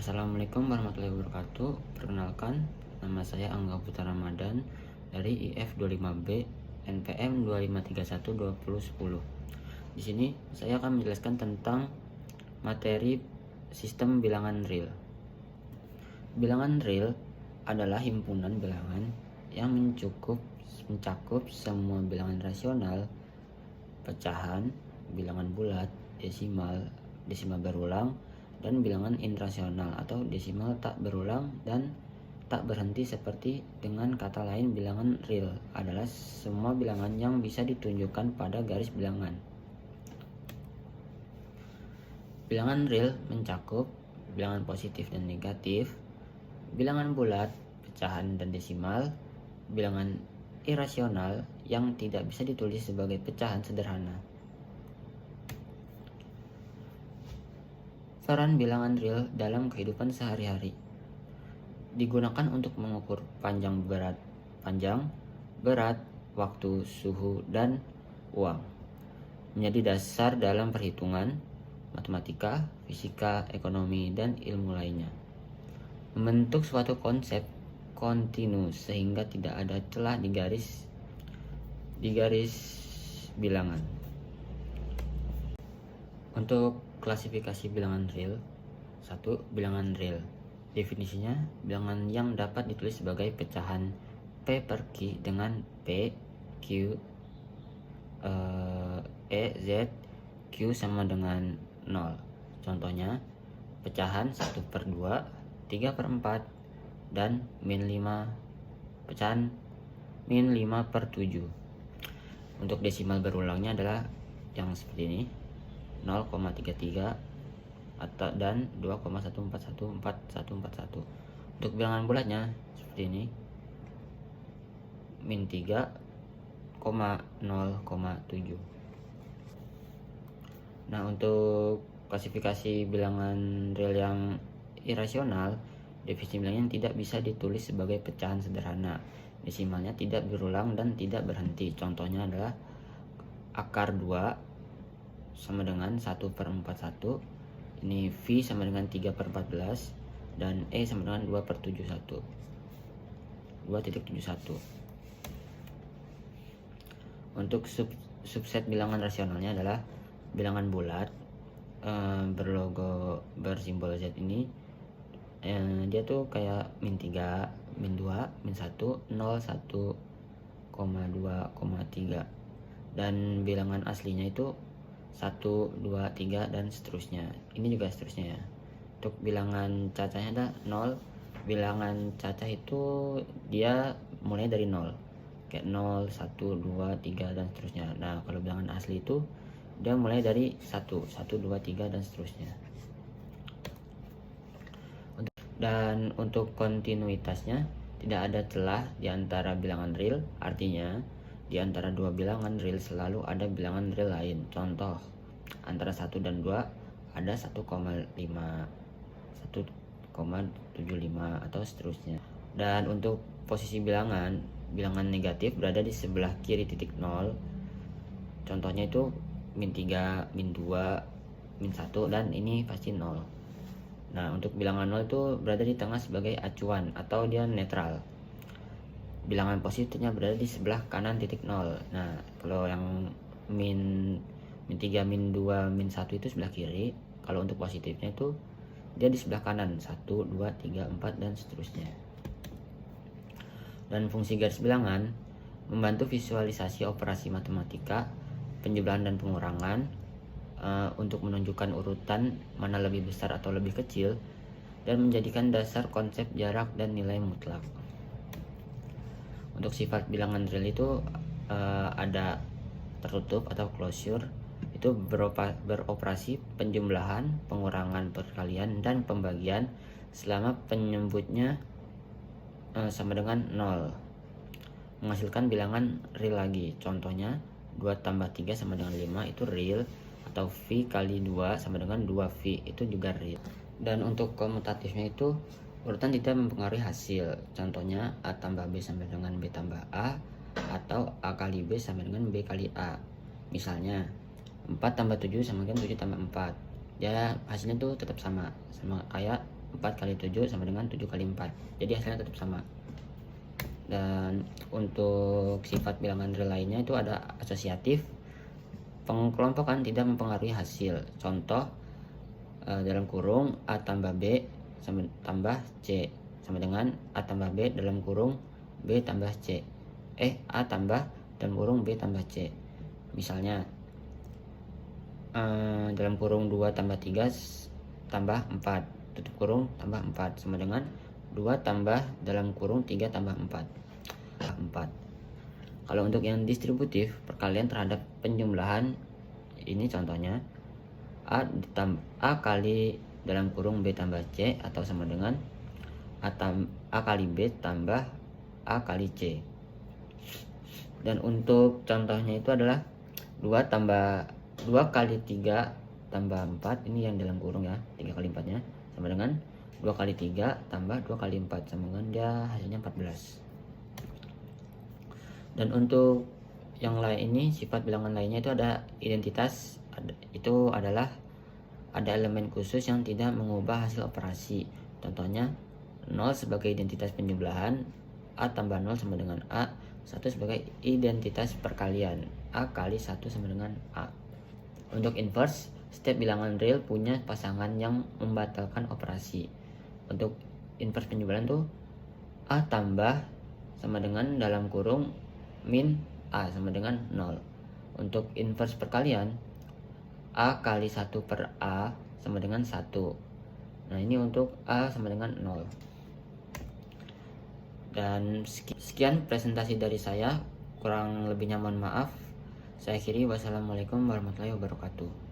Assalamualaikum warahmatullahi wabarakatuh. Perkenalkan, nama saya Angga Putra Ramadan dari IF 25B NPM 25312010. Di sini saya akan menjelaskan tentang materi sistem bilangan real. Bilangan real adalah himpunan bilangan yang mencakup semua bilangan rasional, pecahan, bilangan bulat, desimal berulang, dan bilangan irrasional atau desimal tak berulang dan tak berhenti. Seperti dengan kata lain, bilangan real adalah semua bilangan yang bisa ditunjukkan pada garis bilangan. Bilangan real mencakup bilangan positif dan negatif, bilangan bulat, pecahan dan desimal, bilangan irasional yang tidak bisa ditulis sebagai pecahan sederhana. Peran bilangan real dalam kehidupan sehari-hari digunakan untuk mengukur panjang, berat, waktu, suhu, dan uang. Menjadi dasar dalam perhitungan, matematika, fisika, ekonomi, dan ilmu lainnya. Membentuk suatu konsep kontinu sehingga tidak ada celah di garis bilangan. Untuk klasifikasi bilangan real. 1. Bilangan real. Definisinya, bilangan yang dapat ditulis sebagai pecahan P per Q dengan P, Q, E, Z, Q sama dengan 0. Contohnya, pecahan 1 per 2, 3 per 4, dan min 5, pecahan min 5 per 7. Untuk desimal berulangnya adalah yang seperti ini, 0,33 atau dan 2,1414141. Untuk bilangan bulatnya seperti ini, min 3,0,7. Nah, untuk klasifikasi bilangan real yang irasional, definisi bilangan yang tidak bisa ditulis sebagai pecahan sederhana, desimalnya tidak berulang dan tidak berhenti. Contohnya adalah akar 2 sama dengan 1 per 41, ini V sama dengan 3 per 14, dan E sama dengan 2 per 71, 2.71. Untuk subset bilangan rasionalnya adalah bilangan bulat bersimbol Z ini, dia tuh kayak min 3, min 2, min 1, 0, 1,2,3, dan bilangan aslinya itu 1, 2, 3, dan seterusnya. Ini juga seterusnya ya. Untuk bilangan cacahnya ada 0. Bilangan cacah itu dia mulai dari 0, kayak 0, 1, 2, 3, dan seterusnya. Nah, kalau bilangan asli itu dia mulai dari 1, 1, 2, 3, dan seterusnya. Dan untuk kontinuitasnya, tidak ada celah di antara bilangan real, artinya di antara dua bilangan real selalu ada bilangan real lain. Contoh, antara 1 dan 2 ada 1,5, 1,75, atau seterusnya. Dan untuk posisi bilangan negatif berada di sebelah kiri titik 0. Contohnya itu min 3, min 2, min 1, dan ini pasti 0. Nah, untuk bilangan 0 itu berada di tengah sebagai acuan atau dia netral. Bilangan positifnya berada di sebelah kanan titik 0. Nah, kalau yang min 3, min 2, min 1 itu sebelah kiri. Kalau untuk positifnya itu dia di sebelah kanan, 1, 2, 3, 4, dan seterusnya. Dan fungsi garis bilangan membantu visualisasi operasi matematika, penjumlahan dan pengurangan, untuk menunjukkan urutan mana lebih besar atau lebih kecil, dan menjadikan dasar konsep jarak dan nilai mutlak. Untuk sifat bilangan real itu ada tertutup atau closure, itu beroperasi penjumlahan, pengurangan, perkalian, dan pembagian selama penyebutnya sama dengan 0, menghasilkan bilangan real lagi. Contohnya 2 tambah 3 sama dengan 5 itu real, atau V kali 2 sama dengan 2V itu juga real. Dan untuk komutatifnya itu urutan tidak mempengaruhi hasil. Contohnya A tambah B sama dengan B tambah A, atau A kali B sama dengan B kali A. Misalnya 4 tambah 7 sama dengan 7 tambah 4. Ya hasilnya tuh tetap sama kayak 4 kali 7 sama dengan 7 kali 4. Jadi hasilnya tetap sama. Dan untuk sifat bilangan real lainnya itu ada asosiatif, pengkelompokan tidak mempengaruhi hasil. Contoh dalam kurung A tambah B tambah C sama dengan A tambah B dalam kurung B tambah C. A tambah dalam kurung B tambah C. Misalnya dalam kurung 2 tambah 3 tambah 4 tutup kurung tambah 4 sama dengan 2 tambah dalam kurung 3 tambah 4. Kalau untuk yang distributif, perkalian terhadap penjumlahan ini contohnya A kali dalam kurung B tambah C atau sama dengan A kali B tambah A kali C. Dan untuk contohnya itu adalah 2 kali 3 tambah 4, ini yang dalam kurung ya, 3 kali 4 nya sama dengan 2 kali 3 tambah 2 kali 4 sama dengan dia hasilnya 14. Dan untuk yang lain ini, sifat bilangan lainnya itu ada identitas, itu adalah ada elemen khusus yang tidak mengubah hasil operasi. Contohnya 0 sebagai identitas penjumlahan, A tambah 0 sama dengan A, 1 sebagai identitas perkalian, A kali 1 sama dengan A. Untuk inverse, setiap bilangan real punya pasangan yang membatalkan operasi. Untuk inverse penjumlahan tuh A tambah sama dengan dalam kurung min A sama dengan 0. Untuk inverse perkalian, A kali 1 per A sama dengan 1. Nah ini untuk A sama dengan 0. Dan sekian presentasi dari saya, kurang lebihnya mohon maaf. Saya akhiri, wassalamualaikum warahmatullahi wabarakatuh.